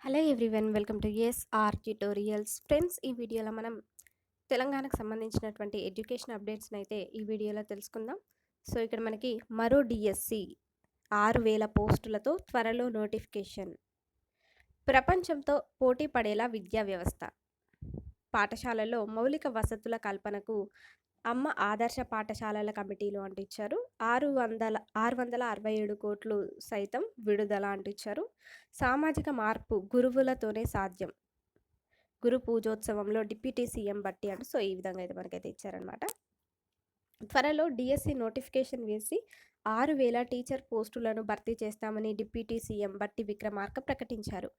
Hello everyone, welcome to SR tutorials. Friends, ఈ వీడియోలో మనం తెలంగాణకు సంబంధించినటువంటి ఎడ్యుకేషన్ అప్డేట్స్ని అయితే ఈ వీడియోలో తెలుసుకుందాం. సో ఇక్కడ మనకి మరో డిఎస్సి 6,000 పోస్టులతో త్వరలో నోటిఫికేషన్. ప్రపంచంతో పోటీ పడేలా విద్యా వ్యవస్థ. పాఠశాలల్లో మౌలిక వసతుల కల్పనకు అమ్మ ఆదర్శ పాఠశాలల కమిటీలు అంటూ ఇచ్చారు. 667 కోట్లు సైతం విడుదల అంటూ ఇచ్చారు. సామాజిక మార్పు గురువులతోనే సాధ్యం. గురు పూజోత్సవంలో డిప్యూటీ సీఎం బట్టి అంటూ సో ఈ విధంగా అయితే మనకైతే ఇచ్చారనమాట. త్వరలో డిఎస్సి నోటిఫికేషన్ వేసి 6,000 టీచర్ పోస్టులను భర్తీ చేస్తామని డిప్యూటీ సీఎం బట్టి విక్రమార్క ప్రకటించారు.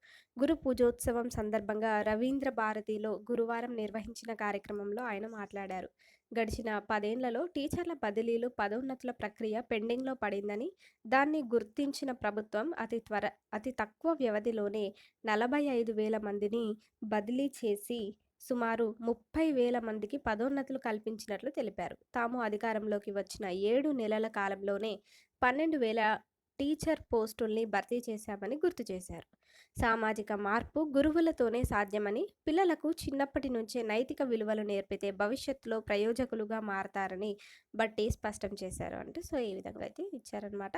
గురు పూజోత్సవం సందర్భంగా రవీంద్ర భారతిలో గురువారం నిర్వహించిన కార్యక్రమంలో ఆయన మాట్లాడారు. గడిచిన 10 ఏళ్లలో టీచర్ల బదిలీలు, పదోన్నతుల ప్రక్రియ పెండింగ్లో పడిందని, దాన్ని గుర్తించిన ప్రభుత్వం అతి తక్కువ వ్యవధిలోనే 45,000 మందిని బదిలీ చేసి సుమారు 30,000 మందికి పదోన్నతులు కల్పించినట్లు తెలిపారు. తాము అధికారంలోకి వచ్చిన 7 నెలల కాలంలోనే 12,000 టీచర్ పోస్టుల్ని భర్తీ చేశామని గుర్తు చేశారు. సామాజిక మార్పు గురువులతోనే సాధ్యమని, పిల్లలకు చిన్నప్పటి నుంచే నైతిక విలువలు నేర్పితే భవిష్యత్తులో ప్రయోజకులుగా మారతారని బట్టి స్పష్టం చేశారు అంటే సో ఈ విధంగా అయితే ఇచ్చారనమాట.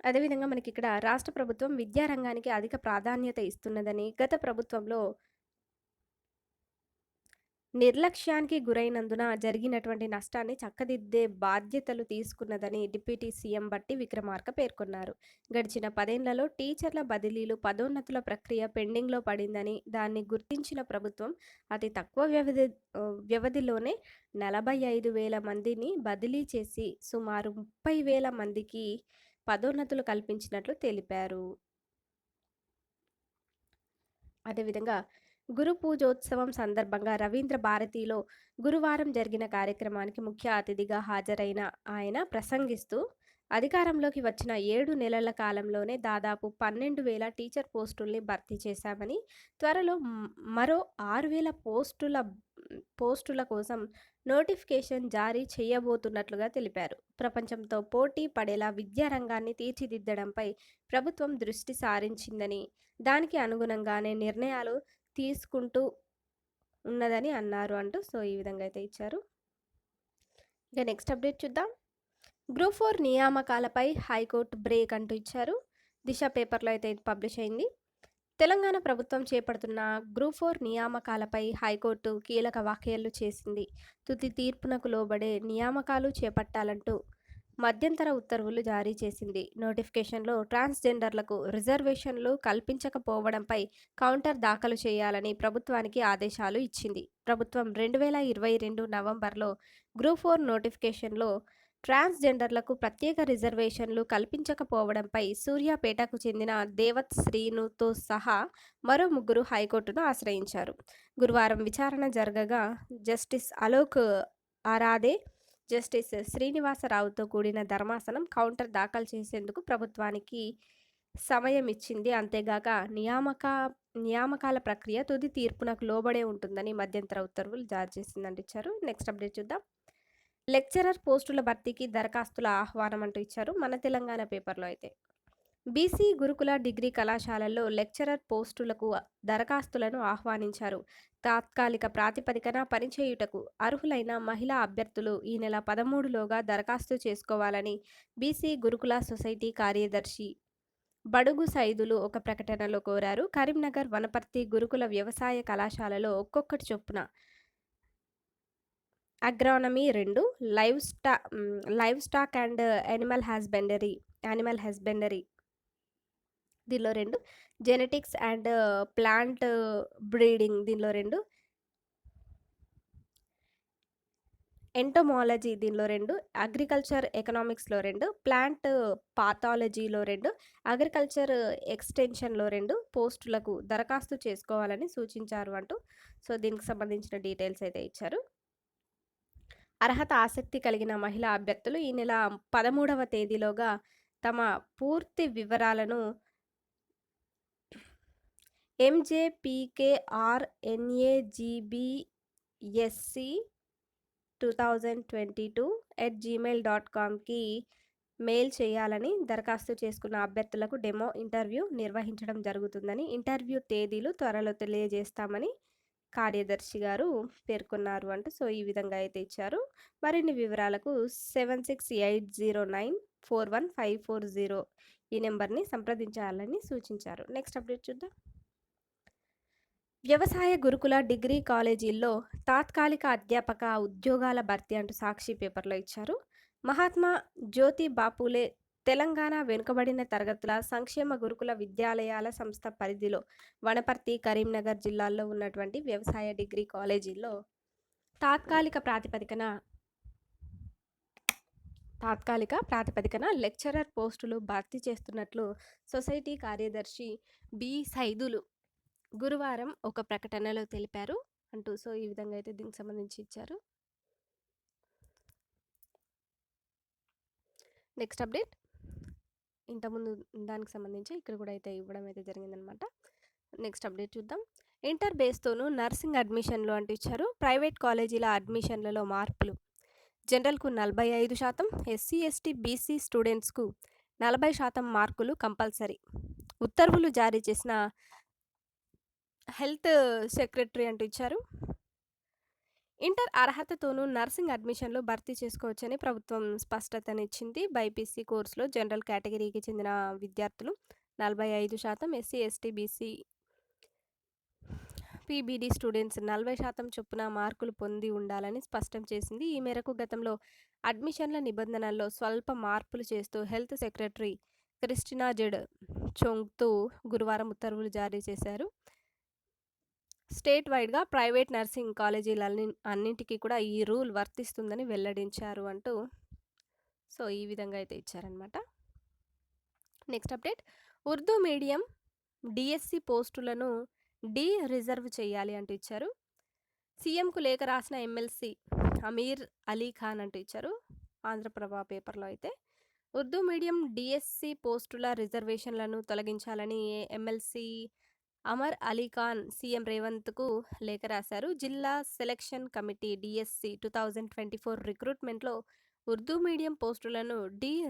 అదేవిధంగా మనకి ఇక్కడ రాష్ట్ర ప్రభుత్వం విద్యారంగానికి అధిక ప్రాధాన్యత ఇస్తున్నదని, గత ప్రభుత్వంలో నిర్లక్ష్యానికి గురైనందున జరిగినటువంటి నష్టాన్ని చక్కదిద్దే బాధ్యతలు తీసుకున్నదని డిప్యూటీ సీఎం బట్టి విక్రమార్క పేర్కొన్నారు. గడిచిన 10 ఏళ్లలో టీచర్ల బదిలీలు, పదోన్నతుల ప్రక్రియ పెండింగ్లో పడిందని, దాన్ని గుర్తించిన ప్రభుత్వం అతి తక్కువ వ్యవధిలోనే 45,000 మందిని బదిలీ చేసి సుమారు 30,000 మందికి పదోన్నతులు కల్పించినట్లు తెలిపారు. అదేవిధంగా గురు పూజోత్సవం సందర్భంగా రవీంద్ర భారతిలో గురువారం జరిగిన కార్యక్రమానికి ముఖ్య అతిథిగా హాజరైన ఆయన ప్రసంగిస్తూ, అధికారంలోకి వచ్చిన 7 నెలల కాలంలోనే దాదాపు 12,000 టీచర్ పోస్టుల్ని భర్తీ చేశామని, త్వరలో మరో 6,000 పోస్టుల కోసం నోటిఫికేషన్ జారీ చేయబోతున్నట్లుగా తెలిపారు. ప్రపంచంతో పోటీ పడేలా విద్యారంగాన్ని తీర్చిదిద్దడంపై ప్రభుత్వం దృష్టి సారించిందని, దానికి అనుగుణంగానే నిర్ణయాలు తీసుకుంటూ ఉన్నదని అన్నారు అంటూ సో ఈ విధంగా అయితే ఇచ్చారు. ఇక నెక్స్ట్ అప్డేట్ చూద్దాం. గ్రూప్ 4 నియామకాలపై హైకోర్టు బ్రేక్ అంటూ ఇచ్చారు. దిశ పేపర్లో అయితే ఇది పబ్లిష్ అయింది. తెలంగాణ ప్రభుత్వం చేపడుతున్న గ్రూప్ 4 నియామకాలపై హైకోర్టు కీలక వ్యాఖ్యలు చేసింది. తుది తీర్పునకు లోబడే నియామకాలు చేపట్టాలంటూ మధ్యంతర ఉత్తర్వులు జారీ చేసింది. నోటిఫికేషన్లో ట్రాన్స్జెండర్లకు రిజర్వేషన్లు కల్పించకపోవడంపై కౌంటర్ దాఖలు చేయాలని ప్రభుత్వానికి ఆదేశాలు ఇచ్చింది. ప్రభుత్వం 2022 నవంబర్లో గ్రూప్ 4 నోటిఫికేషన్లో ట్రాన్స్జెండర్లకు ప్రత్యేక రిజర్వేషన్లు కల్పించకపోవడంపై సూర్యాపేటకు చెందిన దేవత్ శ్రీనుతో సహా మరో 3 హైకోర్టును ఆశ్రయించారు. గురువారం విచారణ జరగగా జస్టిస్ అలోక్ ఆరాధే, జస్టిస్ శ్రీనివాసరావుతో కూడిన ధర్మాసనం కౌంటర్ దాఖలు చేసేందుకు ప్రభుత్వానికి సమయం ఇచ్చింది. అంతేగాక నియామకాల ప్రక్రియ తుది తీర్పునకు లోబడే ఉంటుందని మధ్యంతర ఉత్తర్వులు జారీ చేసిందంటూ ఇచ్చారు. నెక్స్ట్ అప్డేట్ చూద్దాం. లెక్చరర్ పోస్టుల భర్తీకి దరఖాస్తుల ఆహ్వానం అంటూ ఇచ్చారు మన తెలంగాణ పేపర్లో అయితే. బీసీ గురుకుల డిగ్రీ కళాశాలల్లో లెక్చరర్ పోస్టులకు దరఖాస్తులను ఆహ్వానించారు. తాత్కాలిక ప్రాతిపదికన పనిచేయుటకు అర్హులైన మహిళా అభ్యర్థులు ఈ నెల 13లోగా దరఖాస్తు చేసుకోవాలని బీసీ గురుకుల సొసైటీ కార్యదర్శి బడుగు సైదులు ఒక ప్రకటనలో కోరారు. కరీంనగర్, వనపర్తి గురుకుల వ్యవసాయ కళాశాలలో ఒక్కొక్కటి చొప్పున agronomy 2, live stock and animal husbandry దీనిలో 2, జెనెటిక్స్ అండ్ ప్లాంట్ బ్రీడింగ్ దీనిలో 2, ఎంటోమాలజీ దీనిలో 2, అగ్రికల్చర్ ఎకనామిక్స్లో 2, ప్లాంట్ పాథాలజీలో 2, అగ్రికల్చర్ ఎక్స్టెన్షన్లో 2 పోస్టులకు దరఖాస్తు చేసుకోవాలని సూచించారు అంటూ సో దీనికి సంబంధించిన డీటెయిల్స్ అయితే ఇచ్చారు. అర్హత ఆసక్తి కలిగిన మహిళా అభ్యర్థులు ఈ నెల 13వ తేదీలోగా తమ పూర్తి వివరాలను MJPKRNAGBSC2022@gmail.comకి మెయిల్ చేయాలని దరఖాస్తు చేసుకున్న అభ్యర్థులకు డెమో ఇంటర్వ్యూ నిర్వహించడం జరుగుతుందని, ఇంటర్వ్యూ తేదీలు త్వరలో తెలియజేస్తామని కార్యదర్శి గారు పేర్కొన్నారు అంటూ సో, ఈ విధంగా అయితే ఇచ్చారు. మరిన్ని వివరాలకు 7680941540 ఈ నెంబర్‌ని సంప్రదించాలని సూచించారు. నెక్స్ట్ అప్డేట్ చూద్దాం. వ్యవసాయ గురుకుల డిగ్రీ కాలేజీల్లో తాత్కాలిక అధ్యాపక ఉద్యోగాల భర్తీ అంటూ సాక్షి పేపర్లో ఇచ్చారు. మహాత్మా జ్యోతి బాపులే తెలంగాణ వెనుకబడిన తరగతుల సంక్షేమ గురుకుల విద్యాలయాల సంస్థ పరిధిలో వనపర్తి, కరీంనగర్ జిల్లాల్లో ఉన్నటువంటి వ్యవసాయ డిగ్రీ కాలేజీల్లో తాత్కాలిక ప్రాతిపదికన లెక్చరర్ పోస్టులు భర్తీ చేస్తున్నట్లు సొసైటీ కార్యదర్శి బి సైదులు గురువారం ఒక ప్రకటనలో తెలిపారు అంటూ సో, ఈ విధంగా అయితే దీనికి సంబంధించి ఇచ్చారు. Next update. ఇంతకుముందు దానికి సంబంధించి ఇక్కడ కూడా అయితే ఇవ్వడం అయితే జరిగిందనమాట. నెక్స్ట్ అప్డేట్ చూద్దాం. ఇంటర్ బేస్తోనూ నర్సింగ్ అడ్మిషన్లు అంటూ ఇచ్చారు. ప్రైవేట్ కాలేజీల అడ్మిషన్లలో మార్పులు. జనరల్కు 45%, ఎస్సీ ఎస్టీ బీసీ స్టూడెంట్స్కు 40% మార్కులు కంపల్సరీ. ఉత్తర్వులు జారీ చేసిన హెల్త్ సెక్రటరీ అంటూ ఇచ్చారు. ఇంటర్ అర్హతతోనూ నర్సింగ్ అడ్మిషన్లు భర్తీ చేసుకోవచ్చని ప్రభుత్వం స్పష్టతనిచ్చింది. బైపీసీ కోర్సులో జనరల్ కేటగిరీకి చెందిన విద్యార్థులు 45%, SC ST BC PBD students 40% చొప్పున మార్కులు పొంది ఉండాలని స్పష్టం చేసింది. ఈ మేరకు గతంలో అడ్మిషన్ల నిబంధనల్లో స్వల్ప మార్పులు చేస్తూ హెల్త్ సెక్రటరీ క్రిస్టినా జెడ్ చొంగ్తూ గురువారం ఉత్తర్వులు జారీ చేశారు. స్టేట్ వైడ్గా ప్రైవేట్ నర్సింగ్ అన్నింటికీ కూడా ఈ రూల్ వర్తిస్తుందని వెల్లడించారు అంటూ సో, ఈ విధంగా అయితే ఇచ్చారనమాట. Next update. Urdu medium DSC పోస్టులను రిజర్వ్ చేయాలి అంటూ ఇచ్చారు. సీఎంకు లేఖ రాసిన ఎమ్మెల్సీ అమీర్ అలీ ఖాన్ అంటూ ఇచ్చారు. ఆంధ్రప్రభ పేపర్లో అయితే ఉర్దూ మీడియం డిఎస్సి పోస్టుల రిజర్వేషన్లను తొలగించాలని ఎమ్మెల్సీ అమర్ అలీ ఖాన్ సీఎం రేవంత్కు లేఖ రాశారు. జిల్లా సెలక్షన్ కమిటీ డిఎస్సి 2024 రిక్రూట్మెంట్లో ఉర్దూ మీడియం పోస్టులను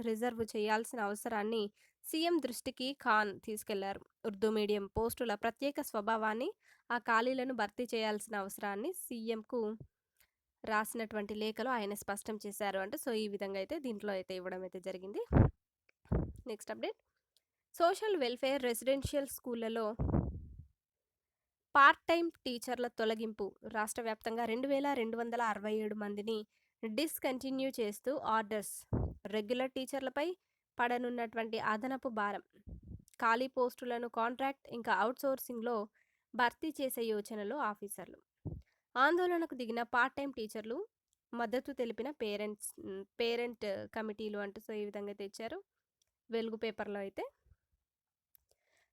రిజర్వ్ చేయాల్సిన అవసరాన్ని సీఎం దృష్టికి ఖాన్ తీసుకెళ్లారు. ఉర్దూ మీడియం పోస్టుల ప్రత్యేక స్వభావాన్ని, ఆ ఖాళీలను భర్తీ చేయాల్సిన అవసరాన్ని సీఎంకు రాసినటువంటి లేఖలో ఆయన స్పష్టం చేశారు అంటే సో, ఈ విధంగా అయితే దీంట్లో అయితే ఇవ్వడం అయితే జరిగింది. Next update. Social welfare residential స్కూళ్లలో పార్ట్ టైం టీచర్ల తొలగింపు. రాష్ట్ర వ్యాప్తంగా 2267 మందిని డిస్కంటిన్యూ చేస్తూ ఆర్డర్స్. రెగ్యులర్ టీచర్లపై పడనున్నటువంటి అదనపు భారం. ఖాళీ పోస్టులను కాంట్రాక్ట్ ఇంకా అవుట్సోర్సింగ్లో భర్తీ చేసే యోచనలో ఆఫీసర్లు. ఆందోళనకు దిగిన పార్ట్ టైం టీచర్లు, మద్దతు తెలిపిన పేరెంట్ కమిటీలు అంటూ సో, ఈ విధంగా తెచ్చారు వెలుగు పేపర్లో అయితే.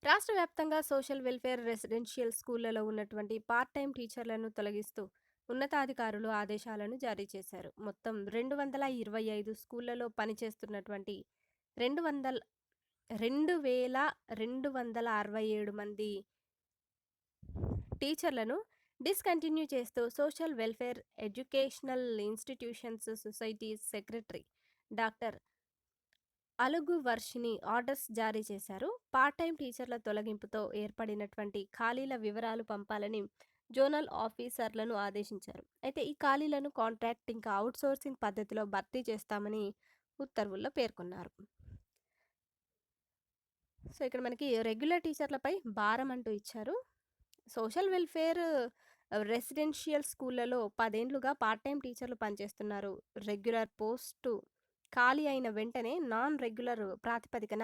రాష్ట్ర వ్యాప్తంగా సోషల్ వెల్ఫేర్ రెసిడెన్షియల్ స్కూళ్లలో ఉన్నటువంటి పార్ట్ టైం టీచర్లను తొలగిస్తూ ఉన్నతాధికారులు ఆదేశాలను జారీ చేశారు. మొత్తం 225 స్కూళ్లలో పనిచేస్తున్నటువంటి 2267 మంది టీచర్లను డిస్కంటిన్యూ చేస్తూ social welfare educational institutions society secretary doctor Alugu Varshini orders జారీ చేశారు. పార్ట్ టైం టీచర్ల తొలగింపుతో ఏర్పడినటువంటి ఖాళీల వివరాలు పంపాలని జోనల్ ఆఫీసర్లను ఆదేశించారు. అయితే ఈ ఖాళీలను కాంట్రాక్ట్ ఇంకా అవుట్సోర్సింగ్ పద్ధతిలో భర్తీ చేస్తామని ఉత్తర్వుల్లో పేర్కొన్నారు. సో, ఇక్కడ మనకి రెగ్యులర్ టీచర్లపై భారం అంటూ ఇచ్చారు. సోషల్ వెల్ఫేర్ రెసిడెన్షియల్ స్కూళ్లలో 10 ఏళ్లుగా పార్ట్ టైం టీచర్లు పనిచేస్తున్నారు. రెగ్యులర్ పోస్టు ఖాళీ అయిన వెంటనే నాన్ రెగ్యులర్ ప్రాతిపదికన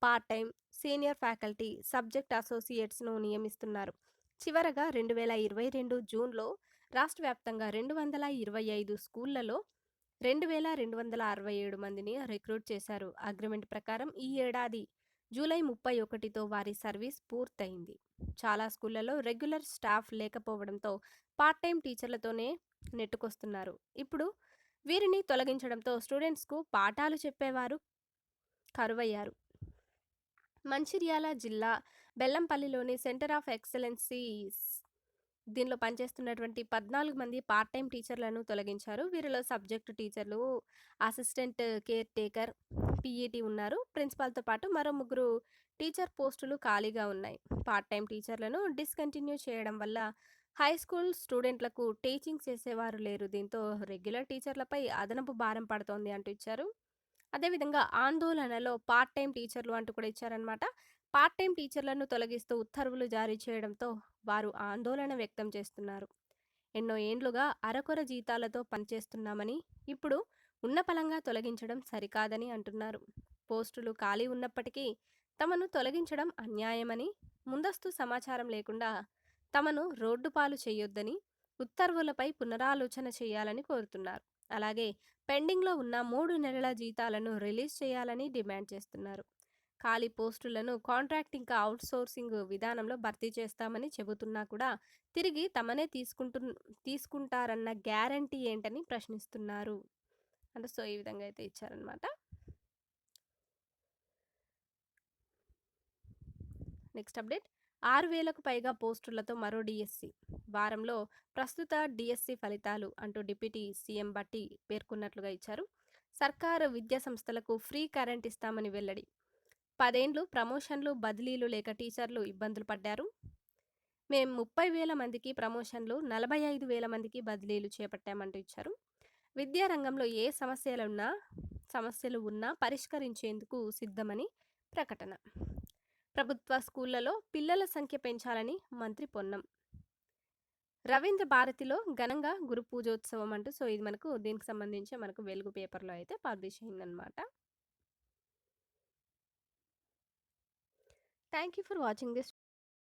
part time, senior faculty, subject అసోసియేట్స్ను నియమిస్తున్నారు. చివరగా 2022 జూన్లో రాష్ట్ర వ్యాప్తంగా 225 స్కూళ్లలో 2267 మందిని రిక్రూట్ చేశారు. అగ్రిమెంట్ ప్రకారం ఈ ఏడాది జూలై 31తో వారి సర్వీస్ పూర్తయింది. చాలా స్కూళ్లలో రెగ్యులర్ స్టాఫ్ లేకపోవడంతో పార్ట్ టైం టీచర్లతోనే నెట్టుకొస్తున్నారు. ఇప్పుడు వీరిని తొలగించడంతో స్టూడెంట్స్కు పాఠాలు చెప్పేవారు కరువయ్యారు. మంచిర్యాల జిల్లా బెల్లంపల్లిలోని సెంటర్ ఆఫ్ ఎక్సలెన్సీస్ దీనిలో పనిచేస్తున్నటువంటి 14 మంది పార్ట్ టైమ్ టీచర్లను తొలగించారు. వీరిలో సబ్జెక్ట్ టీచర్లు, అసిస్టెంట్ కేర్ టేకర్, పీఈటీ ఉన్నారు. ప్రిన్సిపాల్‌తో పాటు మరో ముగ్గురు టీచర్ పోస్టులు ఖాళీగా ఉన్నాయి. పార్ట్ టైమ్ టీచర్లను డిస్కంటిన్యూ చేయడం వల్ల హై స్కూల్ స్టూడెంట్లకు టీచింగ్ చేసేవారు లేరు. దీంతో రెగ్యులర్ టీచర్లపై అదనపు భారం పడుతోంది అంటూ ఇచ్చారు. అదేవిధంగా ఆందోళనలో పార్ట్ టైమ్ టీచర్లు అంటూ కూడా ఇచ్చారనమాట. పార్ట్ టైమ్ టీచర్లను తొలగిస్తూ ఉత్తర్వులు జారీ చేయడంతో వారు ఆందోళన వ్యక్తం చేస్తున్నారు. ఎన్నో ఏండ్లుగా అరకొర జీతాలతో పనిచేస్తున్నామని, ఇప్పుడు ఉన్న పలంగా తొలగించడం సరికాదని అంటున్నారు. పోస్టులు ఖాళీ ఉన్నప్పటికీ తమను తొలగించడం అన్యాయమని, ముందస్తు సమాచారం లేకుండా తమను రోడ్డుపాలు చేయొద్దని, ఉత్తర్వులపై పునరాలోచన చేయాలని కోరుతున్నారు. అలాగే పెండింగ్‌లో ఉన్న 3 నెలల జీతాలను రిలీజ్ చేయాలని డిమాండ్ చేస్తున్నారు. ఖాళీ పోస్టులను కాంట్రాక్ట్ ఇంకా ఔట్‌సోర్సింగ్ విధానంలో భర్తీ చేస్తామని చెబుతున్నా కూడా తిరిగి తమనే తీసుకుంటారన్న గ్యారంటీ ఏంటని ప్రశ్నిస్తున్నారు. అంటే సో, ఈ విధంగా అయితే ఇచ్చారనమాట. నెక్స్ట్ అప్డేట్ 6,000కు పైగా పోస్టులతో మరో డీఎస్సీ. వారంలో ప్రస్తుత డీఎస్సీ ఫలితాలు అంటూ డిప్యూటీ సీఎం బట్టి పేర్కొన్నట్లుగా ఇచ్చారు. సర్కారు విద్యా సంస్థలకు ఫ్రీ కరెంట్ ఇస్తామని వెల్లడి. 10 ఏండ్లు ప్రమోషన్లు, బదిలీలు లేక టీచర్లు ఇబ్బందులు పడ్డారు. మేం 30,000 మందికి ప్రమోషన్లు, 45,000 మందికి బదిలీలు చేపట్టామంటూ ఇచ్చారు. విద్యా రంగంలో ఏ సమస్యలు ఉన్నా పరిష్కరించేందుకు సిద్ధమని ప్రకటన. ప్రభుత్వ స్కూళ్లలో పిల్లల సంఖ్య పెంచాలని మంత్రి పొన్నం. రవీంద్ర భారతిలో ఘనంగా గురు పూజోత్సవం అంటూ సో, ఇది మనకు దీనికి సంబంధించి మనకు వెలుగు పేపర్‌లో అయితే పబ్లిష్ అయిందనమాట. Thank you for watching this